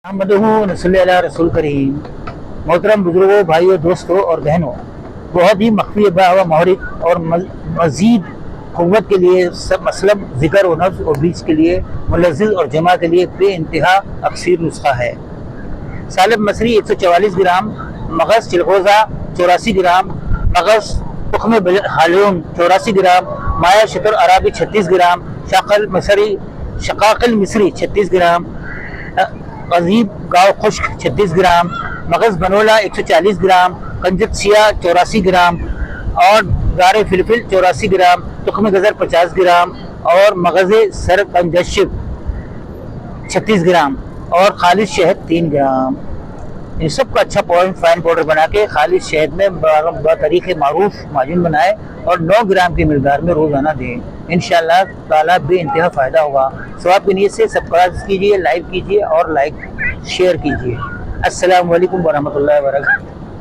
रसूल करीम। मोहतरम बुजुर्गों, भाइयों, दोस्तों और बहनों, बहुत ही मख्फी हुआ महरिक और मज़ीद क़ुव्वत के लिए सब मसलब ज़िक्र और नफ्स और बीज के लिए मुलज़्ज़िज़ और जमा के लिए बे इंतहा अक्सीर नुस्खा है। सालब मसरी 144 ग्राम, मगज़ चिलगोज़ा 84 ग्राम, मगज़ तुख़्म हालून 84 ग्राम, माया शतर अराबी 36 ग्राम, शकाक़िल मिस्री 36 ग्राम, अजीब गाँव खुश्क 36 ग्राम, मगज़ बनोला 140 ग्राम, कंजत सिया 84 ग्राम और दार फिलफिल 84 ग्राम, तुख़्म गज़र 50 ग्राम और मगज़ सर कंजशिब 36 ग्राम और खालिश शहद 3 ग्राम। इन सब का अच्छा फाइन पाउडर बना के खालिश शहद में तरीक़े मारूफ माजून बनाए और 9 ग्राम की मिक़दार में रोज़ाना दें। इंशाअल्लाह ताला बे इंतहा फ़ायदा होगा। सवाब की नीयत से सब्सक्राइब कीजिए, लाइक कीजिए और शेयर कीजिए। अस्सलामु अलैकुम वरहमतुल्लाहि वबरकातुहू।